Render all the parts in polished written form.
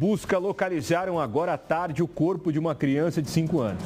busca localizaram agora à tarde o corpo de uma criança de 5 anos.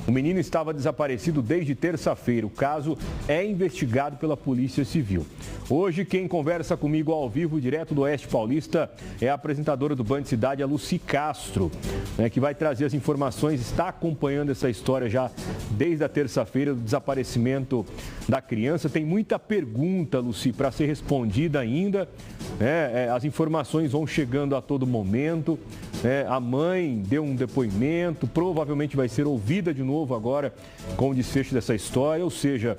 O menino estava desaparecido desde terça-feira. O caso é investigado pela Polícia Civil. Hoje, quem conversa comigo ao vivo, direto do Oeste Paulista, é a apresentadora do Band Cidade, a Lucy Castro, que vai trazer as informações, está acompanhando essa história já desde a terça-feira do desaparecimento da criança. Tem muita pergunta, Lucy, para ser respondida ainda. As informações vão chegando a todo momento. A mãe deu um depoimento, provavelmente vai ser ouvida de novo agora com o desfecho dessa história, ou seja,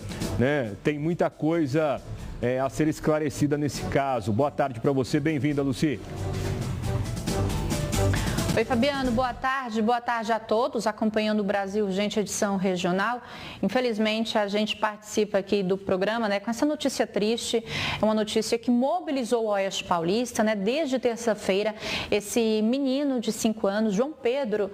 tem muita coisa a ser esclarecida nesse caso. Boa tarde para você, bem-vinda, Lucy. Oi, Fabiano, boa tarde a todos acompanhando o Brasil Urgente edição regional. Infelizmente, a gente participa aqui do programa com essa notícia triste, é uma notícia que mobilizou o Oeste Paulista, desde terça-feira. Esse menino de 5 anos, João Pedro,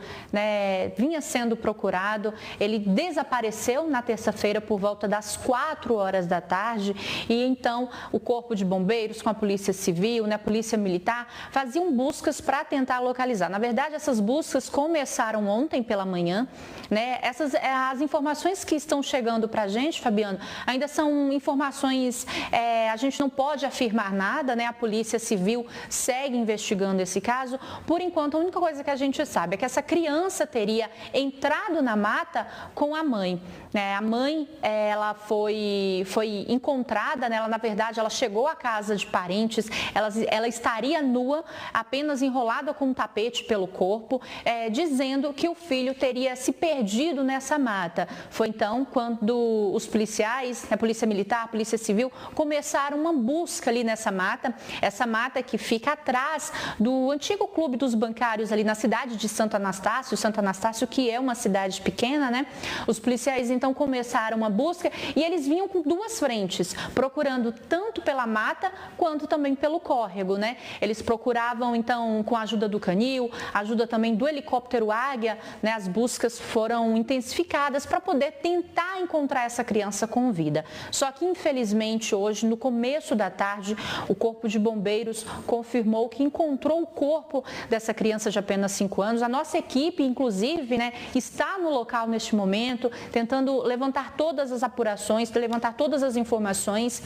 vinha sendo procurado, ele desapareceu na terça-feira por volta das 4 horas da tarde e então o Corpo de Bombeiros com a Polícia Civil, a Polícia Militar, faziam buscas para tentar localizar. Na verdade, essas buscas começaram ontem pela manhã, as informações que estão chegando para a gente, Fabiano, ainda são informações, a gente não pode afirmar nada, a Polícia Civil segue investigando esse caso. Por enquanto, a única coisa que a gente sabe é que essa criança teria entrado na mata com a mãe. A mãe, ela foi encontrada, na verdade, ela chegou à casa de parentes, ela estaria nua, apenas enrolada com um tapete pelo corpo, dizendo que o filho teria se perdido nessa mata. Foi então quando os policiais, a Polícia Militar, a Polícia Civil, começaram uma busca ali nessa mata, essa mata que fica atrás do antigo Clube dos Bancários ali na cidade de Santo Anastácio, que é uma cidade pequena, Os policiais então começaram uma busca e eles vinham com duas frentes, procurando tanto pela mata quanto também pelo córrego, Eles procuravam então com a ajuda do canil, ajuda também do helicóptero Águia, As buscas foram intensificadas para poder tentar encontrar essa criança com vida. Só que infelizmente hoje, no começo da tarde, o Corpo de Bombeiros confirmou que encontrou o corpo dessa criança de apenas 5 anos. A nossa equipe, inclusive, está no local neste momento, tentando levantar todas as apurações, levantar todas as informações,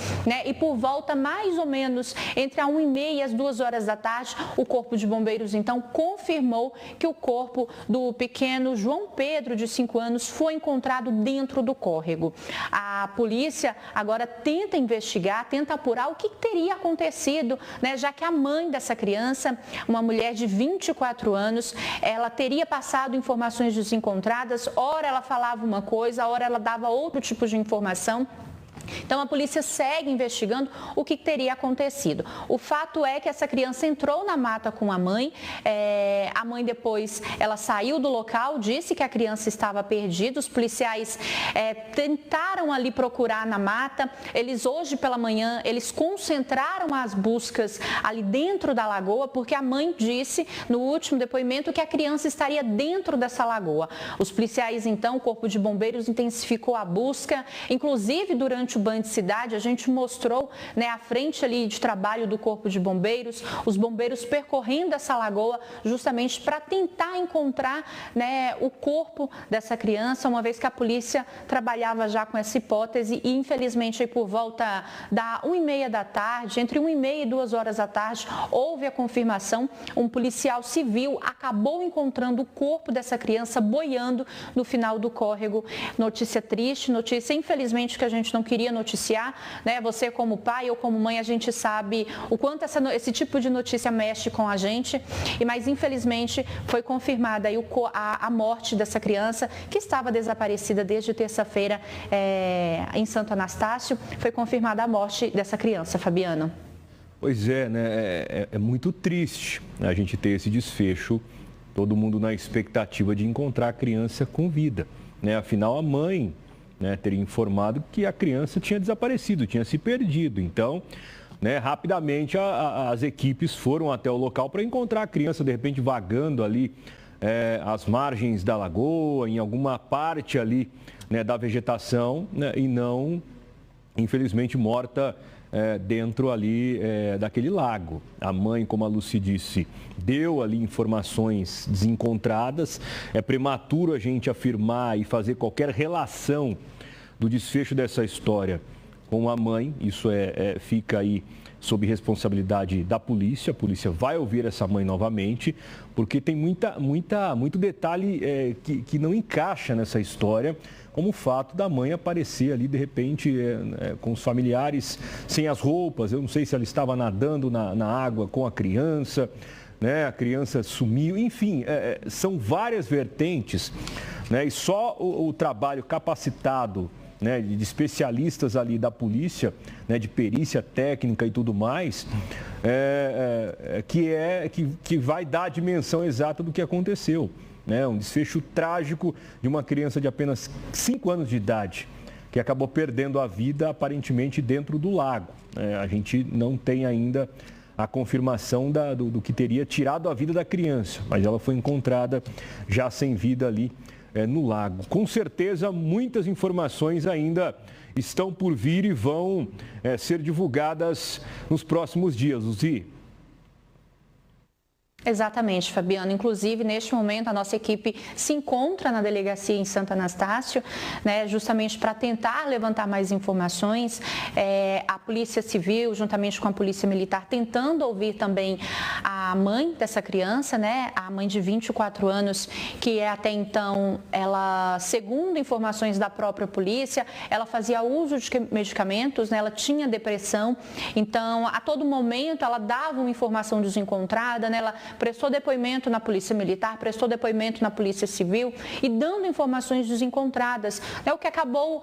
E por volta mais ou menos entre a 1h30 e as 2 horas da tarde, o Corpo de Bombeiros então confirmou que o corpo do pequeno João Pedro, de 5 anos, foi encontrado dentro do córrego. A polícia agora tenta investigar, tenta apurar o que teria acontecido, já que a mãe dessa criança, uma mulher de 24 anos, ela teria passado informações desencontradas, ora ela falava uma coisa, ora ela dava outro tipo de informação. Então, a polícia segue investigando o que teria acontecido. O fato é que essa criança entrou na mata com a mãe. A mãe depois, ela saiu do local, disse que a criança estava perdida. Os policiais tentaram ali procurar na mata. Eles, hoje pela manhã, eles concentraram as buscas ali dentro da lagoa, porque a mãe disse no último depoimento que a criança estaria dentro dessa lagoa. Os policiais, então, o Corpo de Bombeiros intensificou a busca, inclusive durante o Band Cidade, a gente mostrou a frente ali de trabalho do Corpo de Bombeiros, os bombeiros percorrendo essa lagoa justamente para tentar encontrar o corpo dessa criança, uma vez que a polícia trabalhava já com essa hipótese e infelizmente aí por volta da 1h30 da tarde, entre 1h30 e 2 horas da tarde, houve a confirmação, um policial civil acabou encontrando o corpo dessa criança boiando no final do córrego. Notícia triste, notícia infelizmente que a gente não queria noticiar, Você como pai ou como mãe, a gente sabe o quanto esse tipo de notícia mexe com a gente, mas infelizmente foi confirmada aí a morte dessa criança que estava desaparecida desde terça-feira em Santo Anastácio. Foi confirmada a morte dessa criança, Fabiano. Pois é muito triste a gente ter esse desfecho, todo mundo na expectativa de encontrar a criança com vida, Afinal, a mãe teria informado que a criança tinha desaparecido, tinha se perdido. Então, rapidamente as equipes foram até o local para encontrar a criança, de repente, vagando ali às margens da lagoa, em alguma parte ali da vegetação, e não, infelizmente, morta dentro ali daquele lago. A mãe, como a Lucy disse, deu ali informações desencontradas. É prematuro a gente afirmar e fazer qualquer relação do desfecho dessa história com a mãe. Isso fica aí sob responsabilidade da polícia. A polícia vai ouvir essa mãe novamente, porque tem muito detalhe que não encaixa nessa história, como o fato da mãe aparecer ali, de repente, com os familiares, sem as roupas. Eu não sei se ela estava nadando na água com a criança, né? A criança sumiu. Enfim, são várias vertentes, né? E só o trabalho capacitado, né, de especialistas ali da polícia, né, de perícia técnica e tudo mais, que vai dar a dimensão exata do que aconteceu. Né? Um desfecho trágico de uma criança de apenas 5 anos de idade, que acabou perdendo a vida aparentemente dentro do lago. A gente não tem ainda a confirmação do que teria tirado a vida da criança, mas ela foi encontrada já sem vida ali no lago. Com certeza, muitas informações ainda estão por vir e vão ser divulgadas nos próximos dias, Lucy. Exatamente, Fabiano. Inclusive, neste momento, a nossa equipe se encontra na delegacia em Santo Anastácio, né, justamente para tentar levantar mais informações. A Polícia Civil, juntamente com a Polícia Militar, tentando ouvir também a mãe dessa criança, né, a mãe de 24 anos, que até então, ela, segundo informações da própria polícia, ela fazia uso de medicamentos, né, ela tinha depressão. Então, a todo momento, ela dava uma informação desencontrada, né, ela prestou depoimento na Polícia Militar, prestou depoimento na Polícia Civil e dando informações desencontradas, né, o que acabou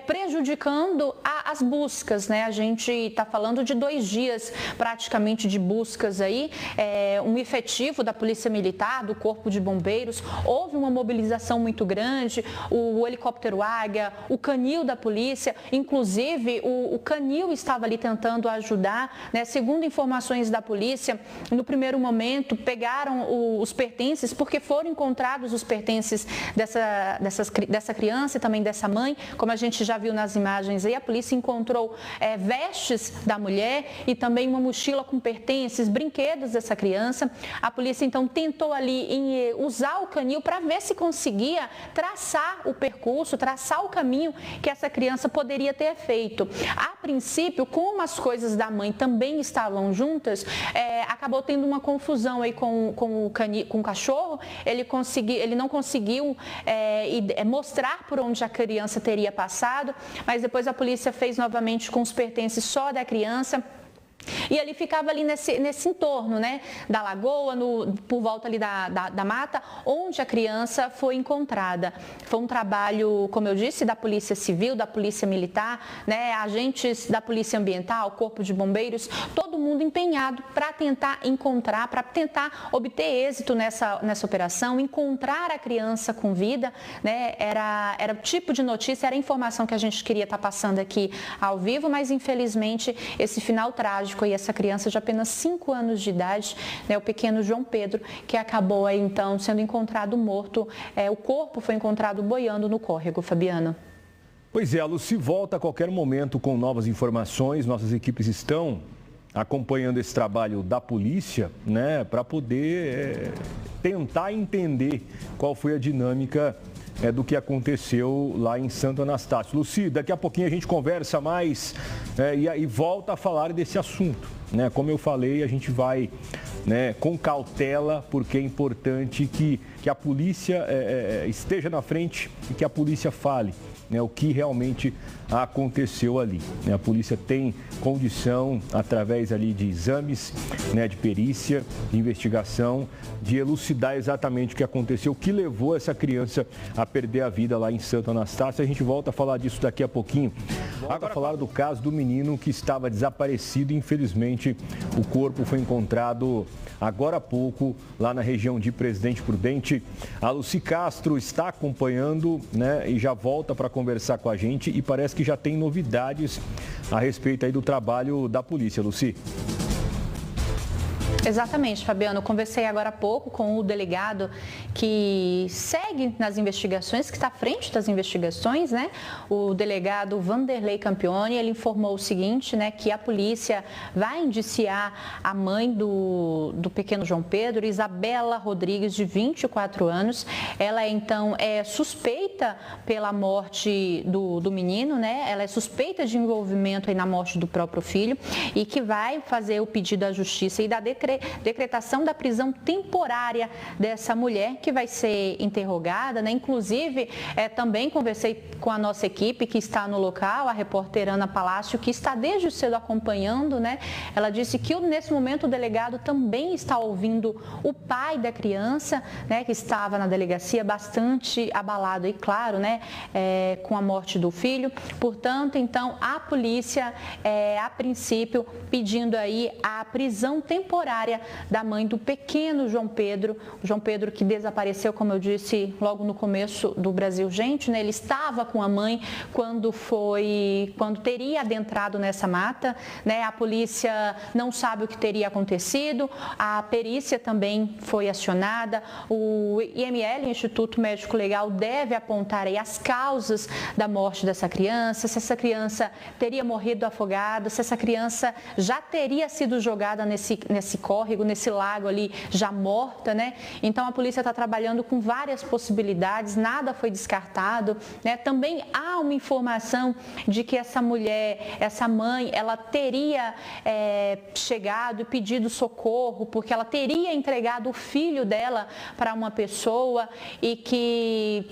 prejudicando as buscas. Né? A gente está falando de 2 dias praticamente de buscas aí, um efetivo da Polícia Militar, do Corpo de Bombeiros, houve uma mobilização muito grande, o helicóptero Águia, o canil da polícia, inclusive o canil estava ali tentando ajudar, né? Segundo informações da polícia, no primeiro momento pegaram os pertences, porque foram encontrados os pertences dessa criança e também dessa mãe, como a gente já viu nas imagens aí, a polícia encontrou vestes da mulher e também uma mochila com pertences, brinquedos dessa criança. A polícia então tentou ali usar o canil para ver se conseguia traçar o percurso, traçar o caminho que essa criança poderia ter feito. A princípio, como as coisas da mãe também estavam juntas, acabou tendo uma confusão aí com o cachorro. Ele não conseguiu mostrar por onde a criança teria passado, mas depois a polícia fez novamente com os pertences só da criança. E ele ficava ali nesse entorno, né, da lagoa, por volta ali da mata, onde a criança foi encontrada. Foi um trabalho, como eu disse, da Polícia Civil, da Polícia Militar, né, agentes da Polícia Ambiental, Corpo de Bombeiros, todo mundo empenhado para tentar encontrar, para tentar obter êxito nessa operação, encontrar a criança com vida, né, era o tipo de notícia, era a informação que a gente queria estar passando aqui ao vivo, mas infelizmente esse final trágico e essa criança de apenas 5 anos de idade, né, o pequeno João Pedro, que acabou aí então sendo encontrado morto, o corpo foi encontrado boiando no córrego, Fabiano. Pois é, a Lucy volta a qualquer momento com novas informações. Nossas equipes estão acompanhando esse trabalho da polícia, né, para poder tentar entender qual foi a dinâmica do que aconteceu lá em Santo Anastácio. Lucy, daqui a pouquinho a gente conversa mais e volta a falar desse assunto. Né? Como eu falei, a gente vai, né, com cautela, porque é importante que a polícia esteja na frente e que a polícia fale, né, o que realmente aconteceu ali. A polícia tem condição, através ali de exames, né, de perícia, de investigação, de elucidar exatamente o que aconteceu, o que levou essa criança a perder a vida lá em Santo Anastácio. A gente volta a falar disso daqui a pouquinho. Agora falar do caso do menino que estava desaparecido e infelizmente o corpo foi encontrado agora há pouco lá na região de Presidente Prudente. A Lucy Castro está acompanhando, né, e já volta para conversar com a gente e parece que já tem novidades a respeito aí do trabalho da polícia, Lucy. Exatamente, Fabiano. Eu conversei agora há pouco com o delegado que segue nas investigações, que está à frente das investigações, né? O delegado Vanderlei Campione, ele informou o seguinte, né? Que a polícia vai indiciar a mãe do pequeno João Pedro, Isabela Rodrigues, de 24 anos. Ela, então, é suspeita pela morte do menino, né? Ela é suspeita de envolvimento aí na morte do próprio filho e que vai fazer o pedido à justiça e da decretação da prisão temporária dessa mulher que vai ser interrogada, né? Inclusive, também conversei com a nossa equipe que está no local, a repórter Ana Palácio, que está desde cedo acompanhando, né? Ela disse que nesse momento o delegado também está ouvindo o pai da criança, né? Que estava na delegacia bastante abalado e claro, né? Com a morte do filho. Portanto, então, a polícia, a princípio, pedindo aí a prisão temporária da mãe do pequeno João Pedro. O João Pedro que desapareceu, como eu disse, logo no começo do Brasil Gente, né? Ele estava com a mãe quando teria adentrado nessa mata, né? A polícia não sabe o que teria acontecido, a perícia também foi acionada, o IML, Instituto Médico Legal, deve apontar aí as causas da morte dessa criança, se essa criança teria morrido afogada, se essa criança já teria sido jogada nesse córrego, nesse lago ali, já morta, né? Então a polícia está trabalhando com várias possibilidades, nada foi descartado, né? Também há uma informação de que essa mulher, essa mãe, ela teria chegado e pedido socorro, porque ela teria entregado o filho dela para uma pessoa e que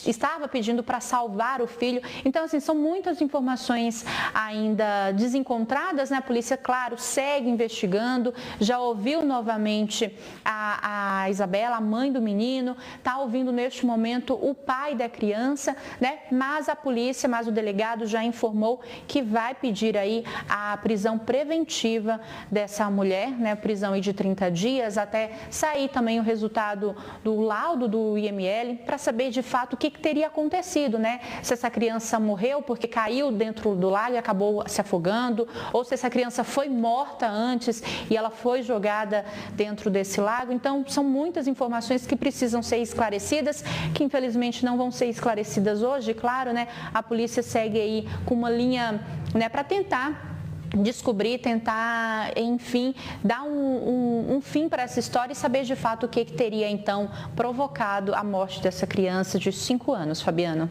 estava pedindo para salvar o filho. Então, assim, são muitas informações ainda desencontradas, né? A polícia, claro, segue investigando, já ouviu novamente a Isabela, a mãe do menino, está ouvindo neste momento o pai da criança, né? Mas o delegado já informou que vai pedir aí a prisão preventiva dessa mulher, né? Prisão aí de 30 dias, até sair também o resultado do laudo do IML, para saber de fato o que teria acontecido, né? Se essa criança morreu porque caiu dentro do lago e acabou se afogando, ou se essa criança foi morta antes e ela foi jogada dentro desse lago. Então, são muitas informações que precisam ser esclarecidas, que infelizmente não vão ser esclarecidas hoje, claro, né? A polícia segue aí com uma linha, né, para tentar descobrir, tentar, enfim, dar um fim para essa história e saber de fato o que teria, então, provocado a morte dessa criança de 5 anos, Fabiano.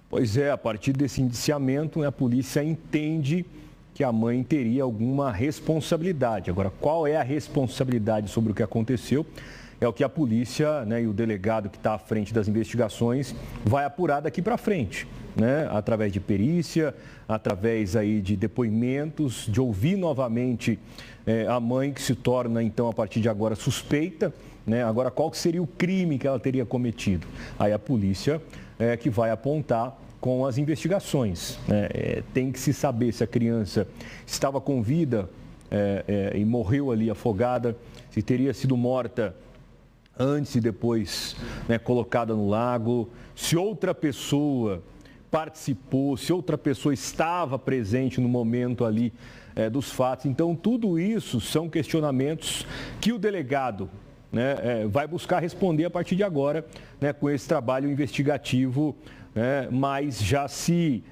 Pois é, a partir desse indiciamento, a polícia entende que a mãe teria alguma responsabilidade. Agora, qual é a responsabilidade sobre o que aconteceu? É o que a polícia, né, e o delegado que está à frente das investigações vai apurar daqui para frente, né? Através de perícia, através aí de depoimentos, de ouvir novamente a mãe que se torna, então, a partir de agora suspeita, né? Agora, qual que seria o crime que ela teria cometido? Aí a polícia que vai apontar com as investigações, né? Tem que se saber se a criança estava com vida e morreu ali afogada, se teria sido morta antes e depois, né, colocada no lago, se outra pessoa participou, se outra pessoa estava presente no momento ali dos fatos. Então, tudo isso são questionamentos que o delegado, né, vai buscar responder a partir de agora, né, com esse trabalho investigativo, né, mas já se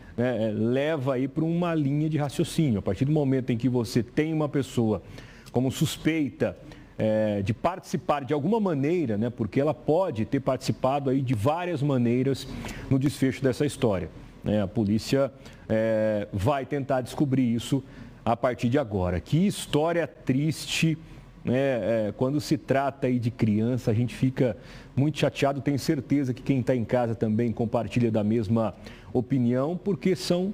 leva aí para uma linha de raciocínio. A partir do momento em que você tem uma pessoa como suspeita de participar de alguma maneira, né, porque ela pode ter participado aí de várias maneiras no desfecho dessa história, né? A polícia vai tentar descobrir isso a partir de agora. Que história triste, né? Quando se trata aí de criança, a gente fica muito chateado. Tenho certeza que quem está em casa também compartilha da mesma opinião, porque são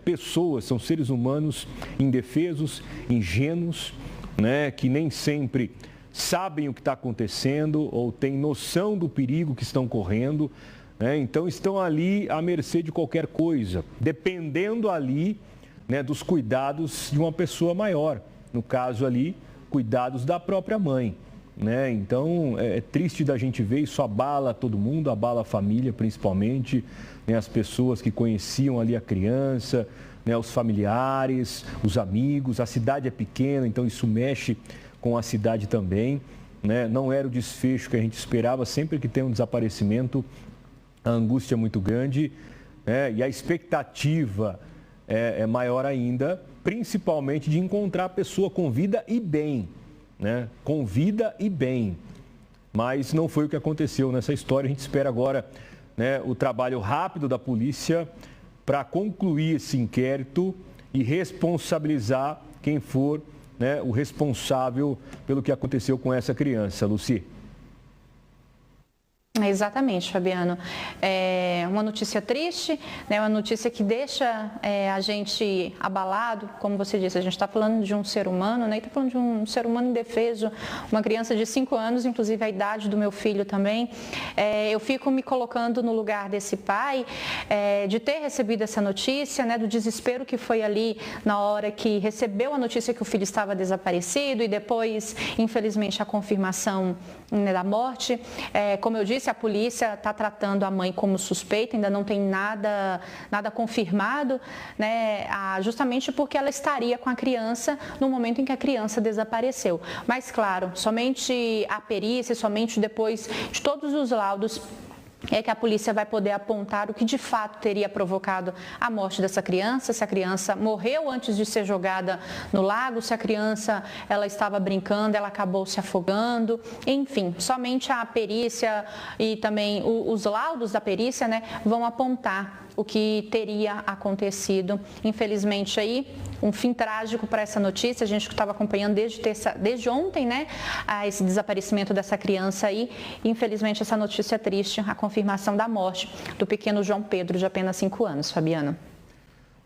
pessoas, são seres humanos indefesos, ingênuos, né, que nem sempre sabem o que está acontecendo ou têm noção do perigo que estão correndo, né? Então estão ali à mercê de qualquer coisa, dependendo ali, né, dos cuidados de uma pessoa maior, no caso ali, cuidados da própria mãe, né? Então é triste da gente ver, isso abala todo mundo, abala a família principalmente, né, as pessoas que conheciam ali a criança, né, os familiares, os amigos. A cidade é pequena, então isso mexe com a cidade também, né? Não era o desfecho que a gente esperava. Sempre que tem um desaparecimento, a angústia é muito grande, né? E a expectativa é maior ainda, principalmente de encontrar a pessoa com vida e bem, né? Com vida e bem. Mas não foi o que aconteceu nessa história. A gente espera agora, né, o trabalho rápido da polícia para concluir esse inquérito e responsabilizar quem for, né, o responsável pelo que aconteceu com essa criança. Lucy. Exatamente, Fabiano. É uma notícia triste, né? Uma notícia que deixa a gente abalado, como você disse, a gente está falando de um ser humano, né? E está falando de um ser humano indefeso, uma criança de 5 anos, inclusive a idade do meu filho também. Eu fico me colocando no lugar desse pai, de ter recebido essa notícia, né? Do desespero que foi ali na hora que recebeu a notícia que o filho estava desaparecido e depois, infelizmente, a confirmação, né, da morte. Como eu disse, a polícia está tratando a mãe como suspeita, ainda não tem nada confirmado, né, justamente porque ela estaria com a criança no momento em que a criança desapareceu. Mas, claro, somente a perícia, somente depois de todos os laudos, é que a polícia vai poder apontar o que de fato teria provocado a morte dessa criança, se a criança morreu antes de ser jogada no lago, se a criança ela estava brincando, ela acabou se afogando, enfim, somente a perícia e também os laudos da perícia, né, vão apontar o que teria acontecido. Infelizmente aí, um fim trágico para essa notícia. A gente estava acompanhando desde ontem, né, esse desaparecimento dessa criança aí. Infelizmente essa notícia triste, a confirmação da morte do pequeno João Pedro, de apenas 5 anos, Fabiano.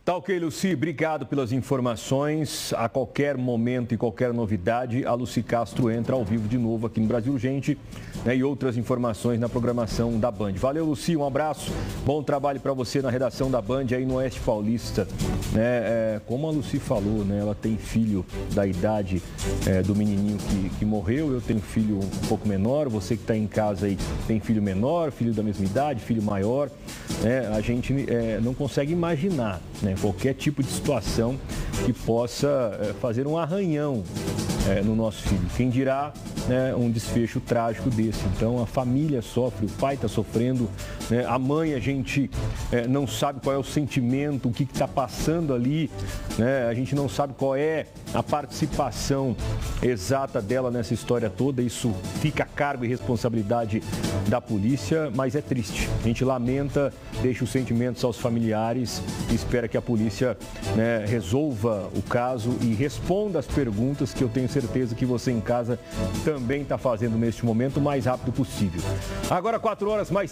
Tá ok, Lucy, obrigado pelas informações. A qualquer momento e qualquer novidade, a Lucy Castro entra ao vivo de novo aqui no Brasil Urgente, né, e outras informações na programação da Band. Valeu, Lucy, um abraço, bom trabalho para você na redação da Band aí no Oeste Paulista. Né, como a Lucy falou, né, ela tem filho da idade do menininho que morreu, eu tenho filho um pouco menor, você que está em casa aí tem filho menor, filho da mesma idade, filho maior, né, a gente não consegue imaginar, né, qualquer tipo de situação que possa fazer um arranhão no nosso filho. Quem dirá, né, um desfecho trágico desse. Então a família sofre, o pai está sofrendo, né, a mãe, a gente não sabe qual é o sentimento, o que está passando ali, né, a gente não sabe qual é a participação exata dela nessa história toda. Isso fica a cargo e responsabilidade da polícia, mas é triste. A gente lamenta, deixa os sentimentos aos familiares e espera que a polícia, né, resolva o caso e responda as perguntas que eu tenho certeza que você em casa também está fazendo neste momento o mais rápido possível. Agora 4 horas mais